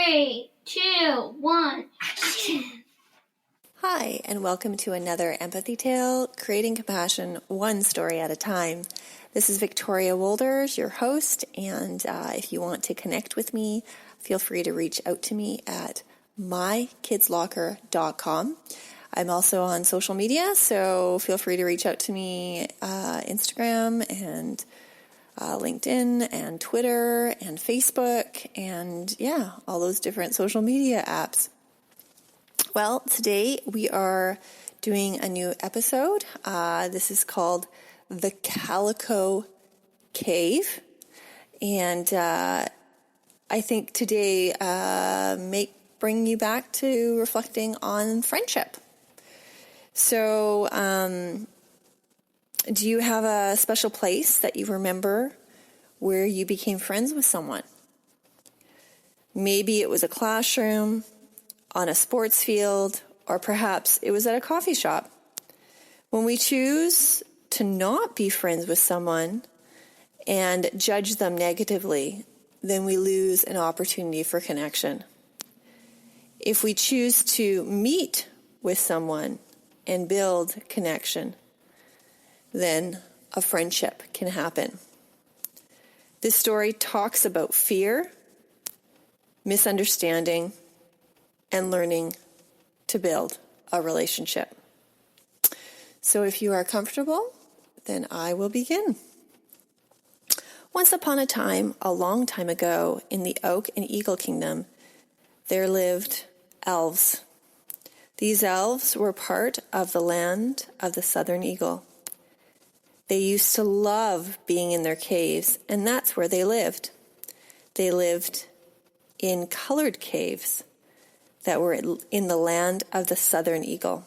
3, 2, 1. Hi, and welcome to another Empathy Tale, creating compassion one story at a time. This is Victoria Wolders, your host, and if you want to connect with me, feel free to reach out to me at mykidslocker.com. I'm also on social media, so feel free to reach out to me, Instagram and LinkedIn and Twitter and Facebook and all those different social media apps. Well, today we are doing a new episode. This is called the Calico Cave. And I think today may bring you back to reflecting on friendship. So, do you have a special place that you remember where you became friends with someone? Maybe it was a classroom, on a sports field, or perhaps it was at a coffee shop. When we choose to not be friends with someone and judge them negatively, then we lose an opportunity for connection. If we choose to meet with someone and build connection, then a friendship can happen. This story talks about fear, misunderstanding, and learning to build a relationship. So if you are comfortable, then I will begin. Once upon a time, a long time ago, in the Oak and Eagle Kingdom, there lived elves. These elves were part of the land of the Southern Eagle. They used to love being in their caves, and that's where they lived. They lived in colored caves that were in the land of the Southern Eagle.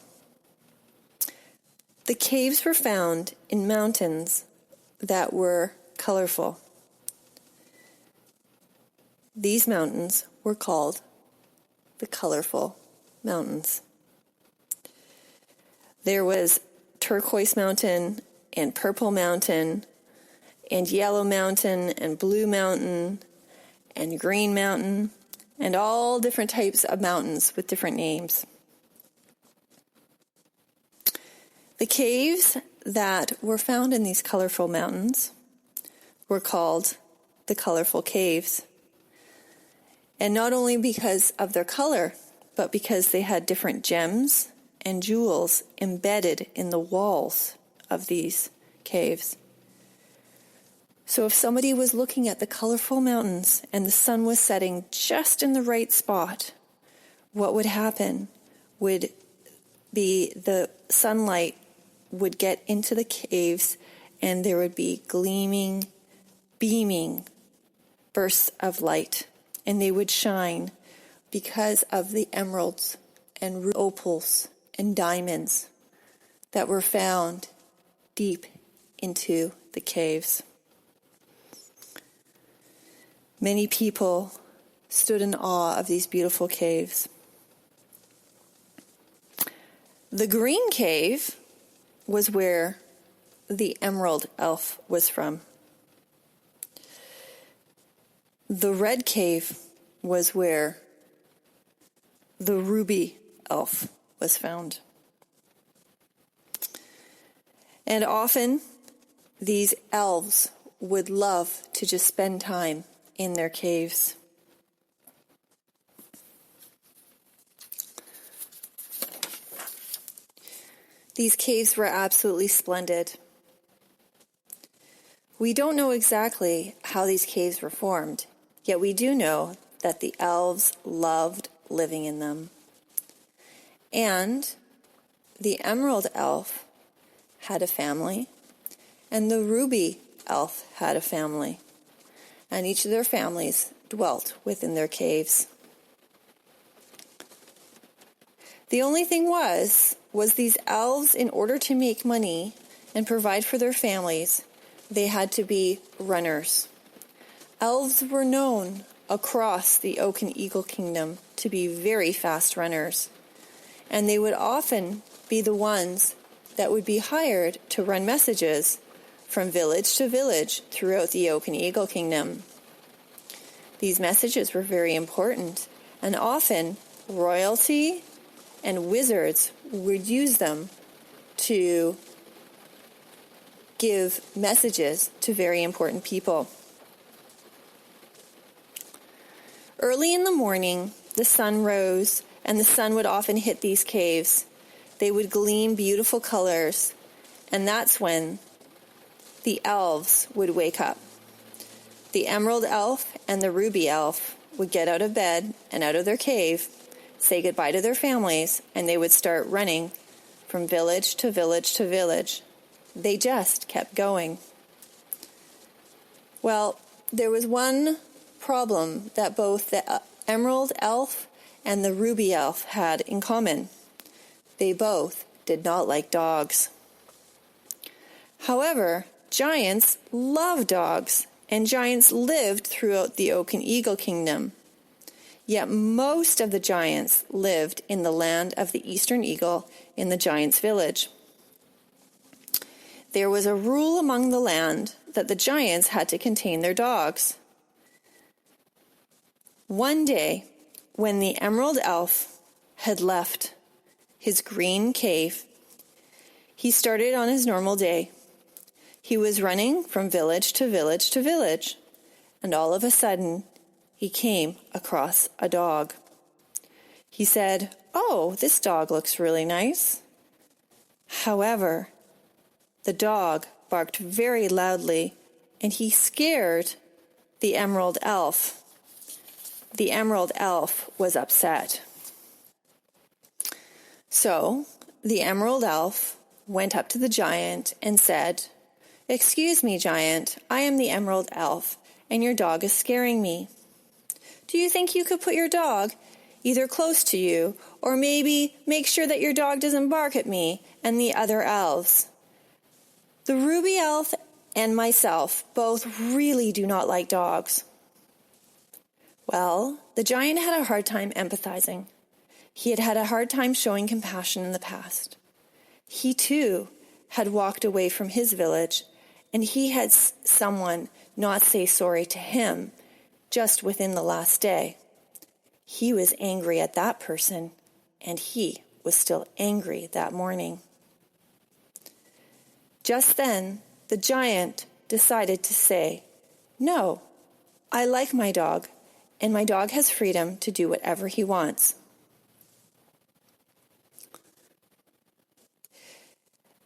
The caves were found in mountains that were colorful. These mountains were called the Colorful Mountains. There was Turquoise Mountain and Purple Mountain and Yellow Mountain and Blue Mountain and Green Mountain and all different types of mountains with different names. The caves that were found in these colorful mountains were called the Colorful Caves. And not only because of their color, but because they had different gems and jewels embedded in the walls of these caves. So if somebody was looking at the colorful mountains and the sun was setting just in the right spot, what would happen would be the sunlight would get into the caves and there would be gleaming, beaming bursts of light, and they would shine because of the emeralds and opals and diamonds that were found deep into the caves. Many people stood in awe of these beautiful caves. The green cave was where the emerald elf was from. The red cave was where the ruby elf was found. And often these elves would love to just spend time in their caves. These caves were absolutely splendid. We don't know exactly how these caves were formed, yet we do know that the elves loved living in them. And the emerald elf had a family, and the ruby elf had a family. And each of their families dwelt within their caves. The only thing was these elves, in order to make money and provide for their families, they had to be runners. Elves were known across the Oak and Eagle Kingdom to be very fast runners, and they would often be the ones that would be hired to run messages from village to village throughout the Oak and Eagle Kingdom. These messages were very important and often royalty and wizards would use them to give messages to very important people. Early in the morning, the sun rose, and the sun would often hit these caves. They would gleam beautiful colors, and that's when the elves would wake up. The emerald elf and the ruby elf would get out of bed and out of their cave, say goodbye to their families, and they would start running from village to village to village. They just kept going. Well, there was one problem that both the emerald elf and the ruby elf had in common. They both did not like dogs. However, giants love dogs, and giants lived throughout the Oak and Eagle Kingdom. Yet most of the giants lived in the land of the Eastern Eagle in the giants' village. There was a rule among the land that the giants had to contain their dogs. One day, when the emerald elf had left his green cave, he started on his normal day. He was running from village to village to village, and all of a sudden, he came across a dog. He said, "Oh, this dog looks really nice." However, the dog barked very loudly, and he scared the emerald elf. The emerald elf was upset. So the emerald elf went up to the giant and said, "Excuse me, giant, I am the emerald elf, and your dog is scaring me. Do you think you could put your dog either close to you, or maybe make sure that your dog doesn't bark at me and the other elves? The ruby elf and myself both really do not like dogs." Well, the giant had a hard time empathizing. He had had a hard time showing compassion in the past. He too had walked away from his village, and he had someone not say sorry to him just within the last day. He was angry at that person, and he was still angry that morning. Just then, the giant decided to say, "No, I like my dog, and my dog has freedom to do whatever he wants."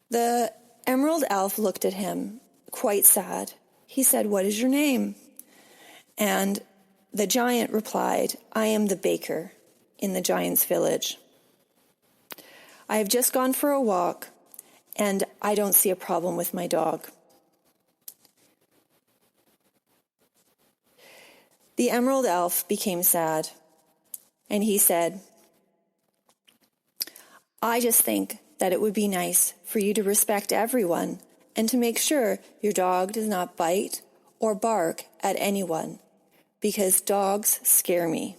The emerald elf looked at him, quite sad. He said, "What is your name?" And the giant replied, "I am the baker in the giant's village. I have just gone for a walk, and I don't see a problem with my dog." The emerald elf became sad, and he said, "I just think that it would be nice for you to respect everyone and to make sure your dog does not bite or bark at anyone, because dogs scare me."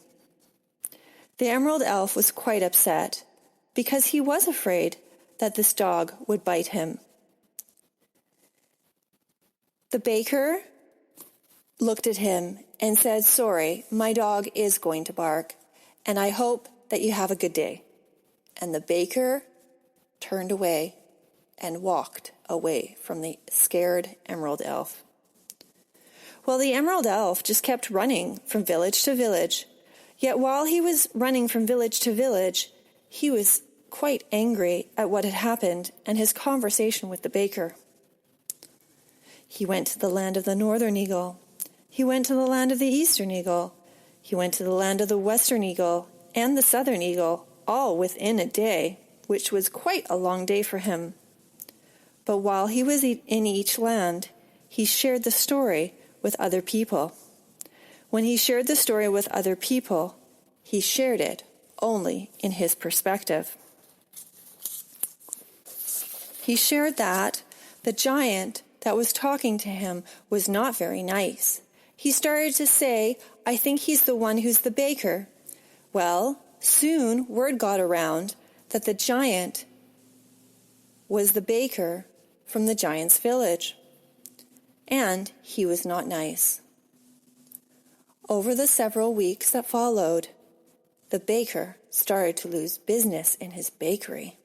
The emerald elf was quite upset because he was afraid that this dog would bite him. The baker looked at him and said, "Sorry, my dog is going to bark, and I hope that you have a good day." And the baker turned away and walked away from the scared emerald elf. Well, the emerald elf just kept running from village to village. Yet while he was running from village to village, he was quite angry at what had happened and his conversation with the baker. He went to the land of the northern eagle. He went to the land of the eastern eagle. He went to the land of the western eagle and the southern eagle, all within a day, which was quite a long day for him. But while he was in each land, he shared the story with other people. When he shared the story with other people, he shared it only in his perspective. He shared that the giant that was talking to him was not very nice. He started to say, "I think he's the one who's the baker." Well, soon word got around that the giant was the baker from the giant's village, and he was not nice. Over the several weeks that followed, the baker started to lose business in his bakery.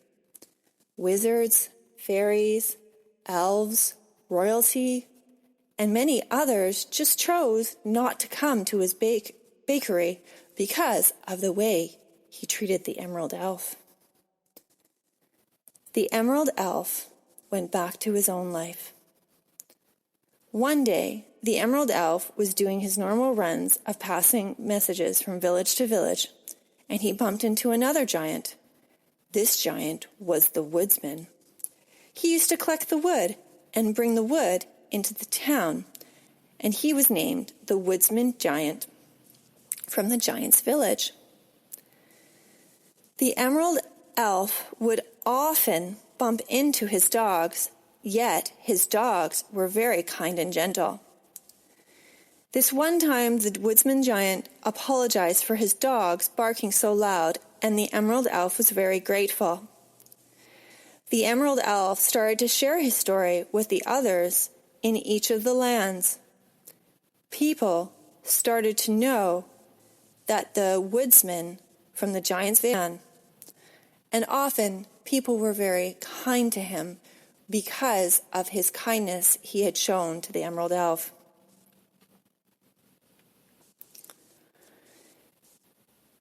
Wizards, fairies, elves, royalty, and many others just chose not to come to his bakery because of the way he treated the Emerald Elf. The Emerald Elf went back to his own life. One day, the Emerald Elf was doing his normal runs of passing messages from village to village, and he bumped into another giant. This giant was the woodsman. He used to collect the wood and bring the wood into the town, and he was named the Woodsman Giant from the giant's village. The Emerald Elf would often bump into his dogs, yet his dogs were very kind and gentle. This one time, the Woodsman Giant apologized for his dogs barking so loud, and the Emerald Elf was very grateful. The Emerald Elf started to share his story with the others in each of the lands. People started to know that the woodsman from the giant's van, and often people were very kind to him because of his kindness he had shown to the Emerald Elf.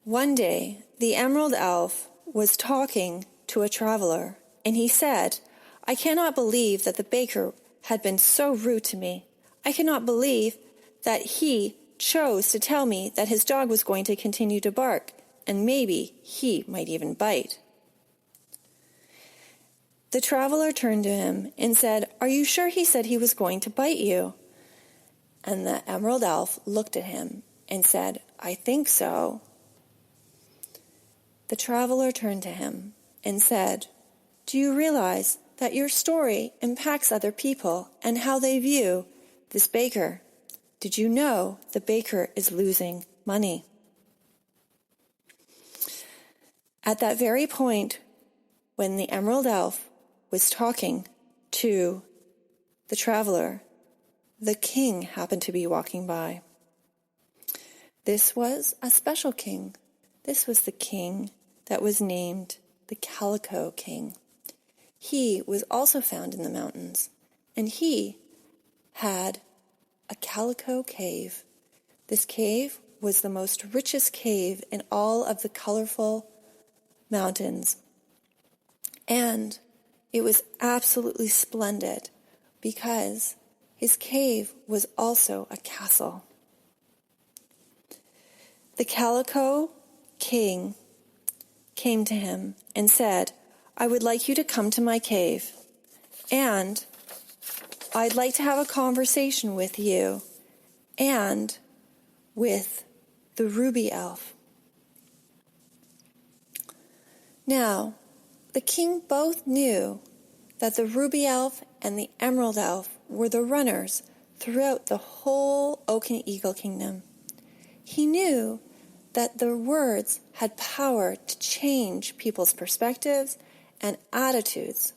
One day, the Emerald Elf was talking to a traveler, and he said, "I cannot believe that the baker had been so rude to me. I cannot believe that he chose to tell me that his dog was going to continue to bark, and maybe he might even bite." The traveler turned to him and said, "Are you sure he said he was going to bite you?" And the Emerald Elf looked at him and said, "I think so." The traveler turned to him and said, "Do you realize that your story impacts other people and how they view this baker? Did you know the baker is losing money?" At that very point, when the Emerald Elf was talking to the traveler, the king happened to be walking by. This was a special king. This was the king that was named the Calico King. He was also found in the mountains, and he had a Calico Cave. This cave was the most richest cave in all of the colorful mountains, and it was absolutely splendid because his cave was also a castle. The Calico King came to him and said, "I would like you to come to my cave, and I'd like to have a conversation with you and with the Ruby Elf." Now, the king both knew that the Ruby Elf and the Emerald Elf were the runners throughout the whole Oak and Eagle Kingdom. He knew that their words had power to change people's perspectives and attitudes.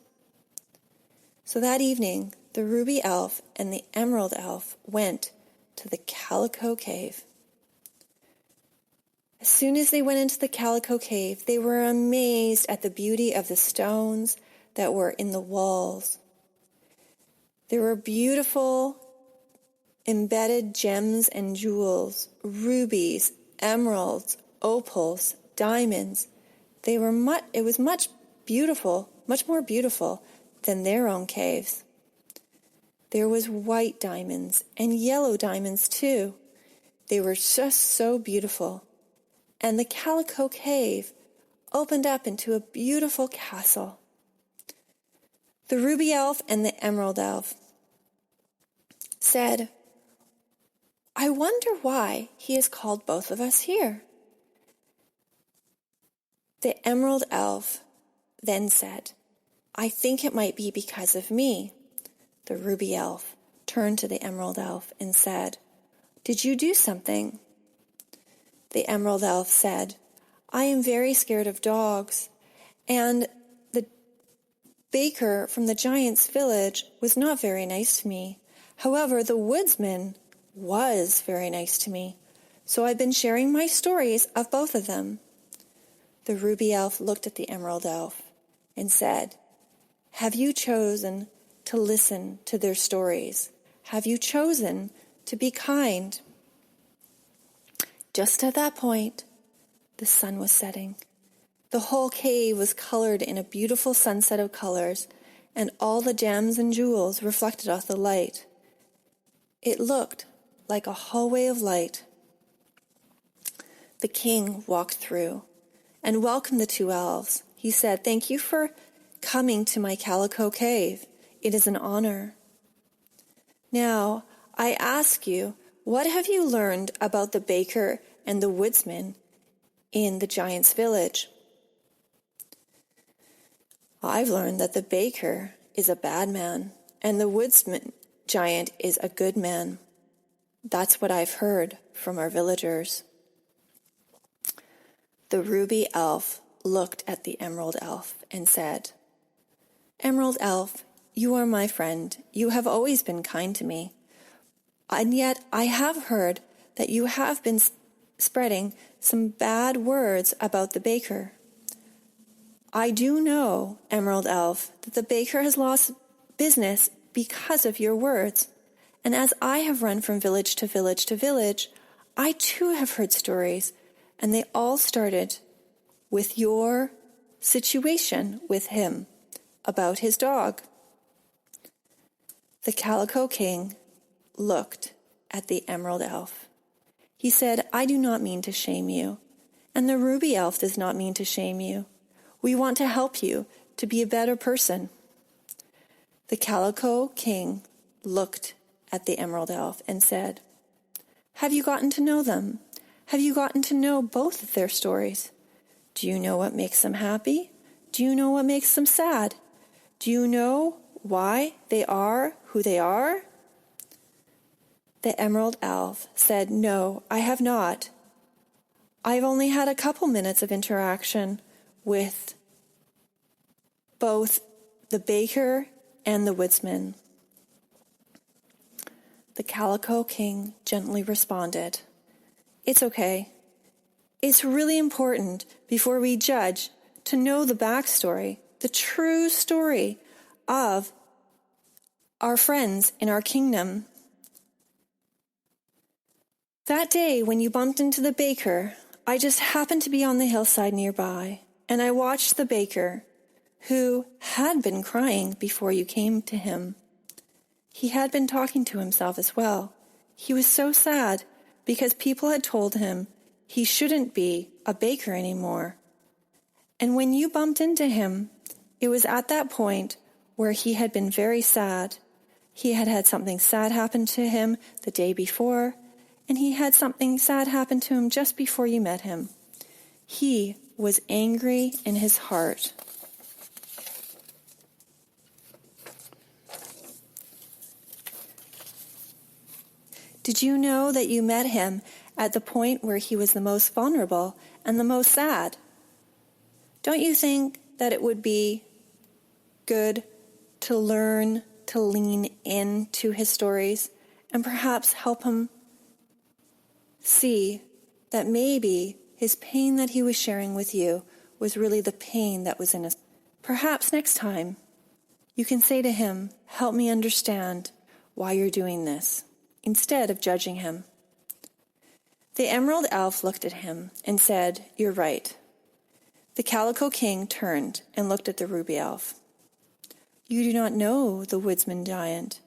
So that evening, the Ruby Elf and the Emerald Elf went to the Calico Cave. As soon as they went into the Calico Cave, they were amazed at the beauty of the stones that were in the walls. There were beautiful embedded gems and jewels, rubies, emeralds, opals, diamonds. It was much more beautiful than their own caves. There was white diamonds and yellow diamonds too. They were just so beautiful. And the Calico Cave opened up into a beautiful castle. The Ruby Elf and the Emerald Elf said, "I wonder why he has called both of us here." The Emerald Elf then said, "I think it might be because of me." The Ruby Elf turned to the Emerald Elf and said, "Did you do something?" The Emerald Elf said, "I am very scared of dogs, and the baker from the giant's village was not very nice to me. However, the woodsman was very nice to me, so I've been sharing my stories of both of them. The ruby elf looked at the emerald elf and said, "Have you chosen to listen to their stories? Have you chosen to be kind?" Just at that point, the sun was setting. The whole cave was colored in a beautiful sunset of colors, and all the gems and jewels reflected off the light. It looked like a hallway of light. The king walked through and welcomed the two elves. He said, "Thank you for coming to my Calico Cave. It is an honor. Now, I ask you, what have you learned about the baker and the woodsman in the giant's village?" "I've learned that the baker is a bad man and the woodsman giant is a good man. That's what I've heard from our villagers." The ruby elf looked at the emerald elf and said, "Emerald elf, you are my friend. You have always been kind to me. And yet I have heard that you have been spreading some bad words about the baker. I do know, Emerald elf, that the baker has lost business because of your words. And as I have run from village to village to village, I too have heard stories, and they all started with your situation with him about his dog." The Calico King looked at the emerald elf. He said, "I do not mean to shame you, and the ruby elf does not mean to shame you. We want to help you to be a better person." The Calico King looked at the emerald elf and said, "Have you gotten to know them? Have you gotten to know both of their stories? Do you know what makes them happy? Do you know what makes them sad? Do you know why they are who they are?" The emerald elf said, "No, I have not. I've only had a couple minutes of interaction with both the baker and the woodsman." The Calico King gently responded, "It's okay. It's really important before we judge to know the backstory, the true story of our friends in our kingdom. That day when you bumped into the baker, I just happened to be on the hillside nearby, and I watched the baker, who had been crying before you came to him. He had been talking to himself as well. He was so sad because people had told him he shouldn't be a baker anymore. And when you bumped into him, it was at that point where he had been very sad. He had had something sad happen to him the day before, and he had something sad happen to him just before you met him. He was angry in his heart." Did you know that you met him at the point where he was the most vulnerable and the most sad? Don't you think that it would be good to learn to lean into his stories and perhaps help him see that maybe his pain that he was sharing with you was really the pain that was in his? Perhaps next time you can say to him, "Help me understand why you're doing this," instead of judging him. The emerald elf looked at him and said, "You're right." The Calico King turned and looked at the ruby elf. "You do not know the woodsman giant.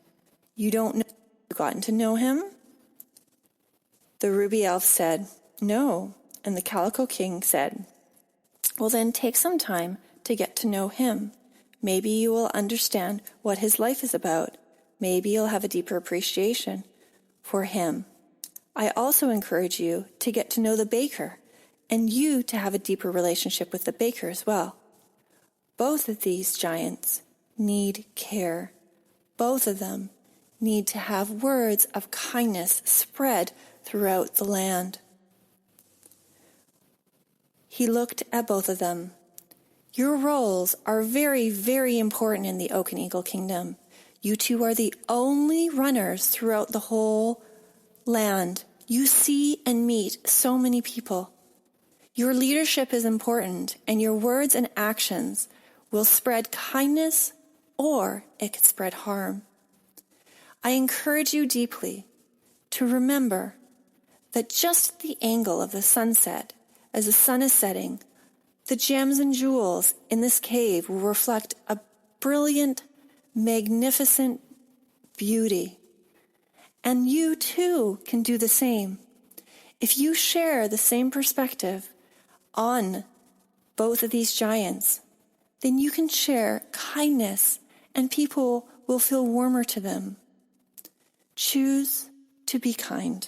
You don't know. You've gotten to know him?" The ruby elf said, "No." And the Calico King said, "Well, then take some time to get to know him. Maybe you will understand what his life is about. Maybe you'll have a deeper appreciation for him. I also encourage you to get to know the baker, and you to have a deeper relationship with the baker as well. Both of these giants need care. Both of them need to have words of kindness spread throughout the land." He looked at both of them. "Your roles are very, very important in the Oak and Eagle Kingdom. You two are the only runners throughout the whole land. You see and meet so many people. Your leadership is important, and your words and actions will spread kindness or it could spread harm. I encourage you deeply to remember that just the angle of the sunset as the sun is setting, the gems and jewels in this cave will reflect a brilliant, magnificent beauty. And you too can do the same. If you share the same perspective on both of these giants, then you can share kindness and people will feel warmer to them. Choose to be kind.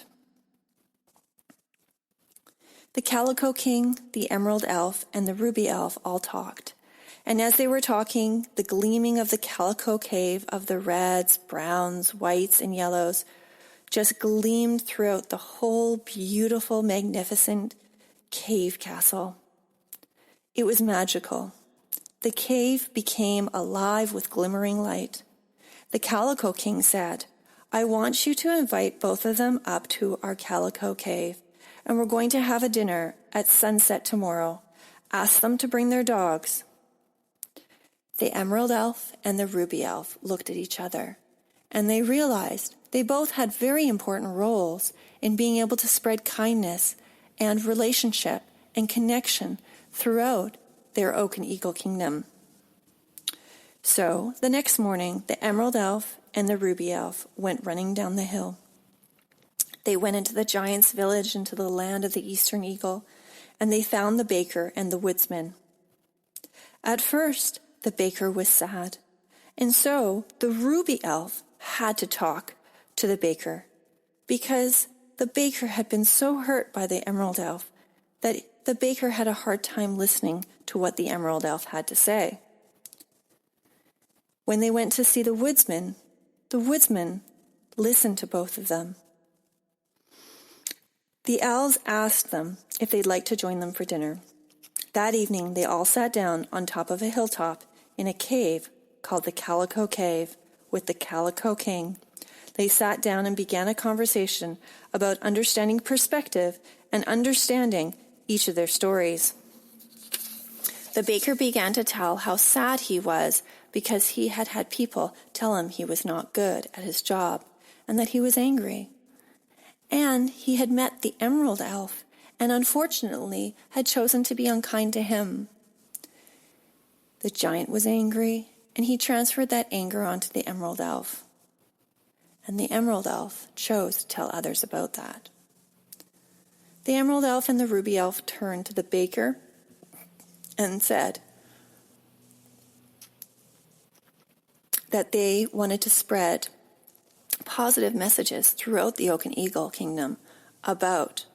The Calico King, the Emerald Elf, and the Ruby Elf all talked. And as they were talking, the gleaming of the Calico Cave of the reds, browns, whites, and yellows just gleamed throughout the whole beautiful, magnificent cave castle. It was magical. The cave became alive with glimmering light. The Calico King said, "I want you to invite both of them up to our Calico Cave, and we're going to have a dinner at sunset tomorrow. Ask them to bring their dogs." The Emerald Elf and the Ruby Elf looked at each other, and they realized they both had very important roles in being able to spread kindness and relationship and connection throughout their Oak and Eagle Kingdom. So the next morning, the Emerald Elf and the Ruby Elf went running down the hill. They went into the giant's village, into the land of the Eastern Eagle, and they found the baker and the woodsman. At first, the baker was sad, and so the Ruby Elf had to talk to the baker because the baker had been so hurt by the Emerald Elf that the baker had a hard time listening to what the Emerald Elf had to say. When they went to see the woodsman listened to both of them. The elves asked them if they'd like to join them for dinner. That evening, they all sat down on top of a hilltop in a cave called the Calico Cave with the Calico King. They sat down and began a conversation about understanding perspective and understanding each of their stories. The baker began to tell how sad he was because he had had people tell him he was not good at his job and that he was angry. And he had met the Emerald Elf and unfortunately had chosen to be unkind to him. The giant was angry, and he transferred that anger onto the Emerald Elf. And the Emerald Elf chose to tell others about that. The Emerald Elf and the Ruby Elf turned to the baker and said that they wanted to spread positive messages throughout the Oak and Eagle Kingdom about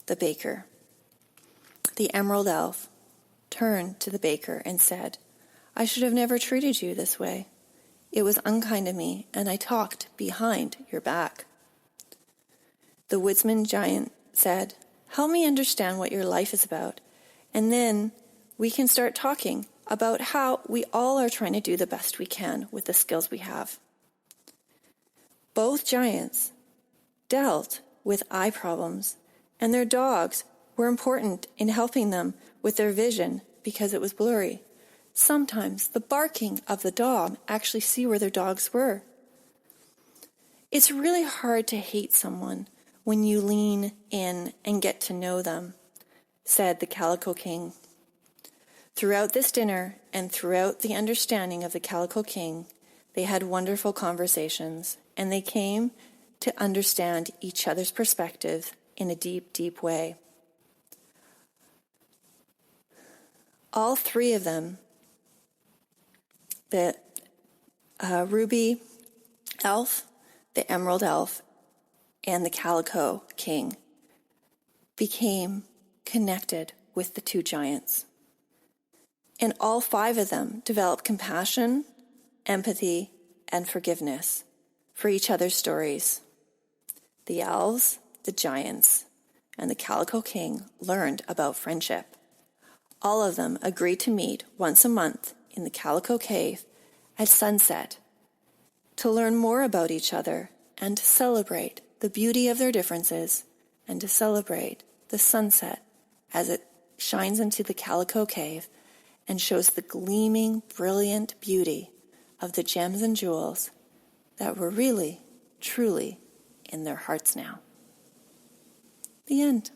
the baker. The Emerald Elf turned to the baker and said, "I should have never treated you this way. It was unkind of me, and I talked behind your back." The woodsman giant said, "Help me understand what your life is about, and then we can start talking about how we all are trying to do the best we can with the skills we have." Both giants dealt with eye problems, and their dogs were important in helping them with their vision because it was blurry. Sometimes the barking of the dog actually see where their dogs were. It's really hard to hate someone when you lean in and get to know them, said the Calico King. Throughout this dinner and throughout the understanding of the Calico King, they had wonderful conversations, and they came to understand each other's perspective in a deep, deep way. All three of them, the Ruby Elf, the Emerald Elf, and the Calico King, became connected with the two giants. And all five of them developed compassion, empathy, and forgiveness for each other's stories. The elves, the giants, and the Calico King learned about friendship. All of them agreed to meet once a month in the Calico Cave at sunset to learn more about each other and to celebrate the beauty of their differences and to celebrate the sunset as it shines into the Calico Cave and shows the gleaming, brilliant beauty of the gems and jewels that were really, truly in their hearts now. The end.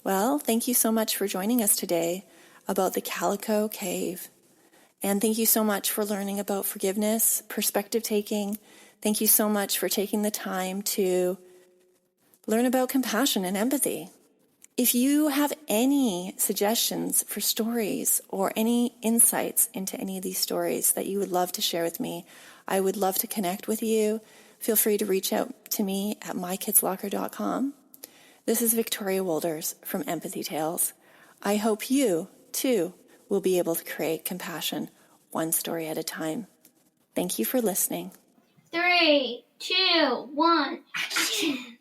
Well, thank you so much for joining us today about the Calico Cave. And thank you so much for learning about forgiveness, perspective taking. Thank you so much for taking the time to learn about compassion and empathy. If you have any suggestions for stories or any insights into any of these stories that you would love to share with me, I would love to connect with you. Feel free to reach out to me at mykidslocker.com. This is Victoria Wolders from Empathy Tales. I hope you, too, will be able to create compassion one story at a time. Thank you for listening. 3, 2, 1, action!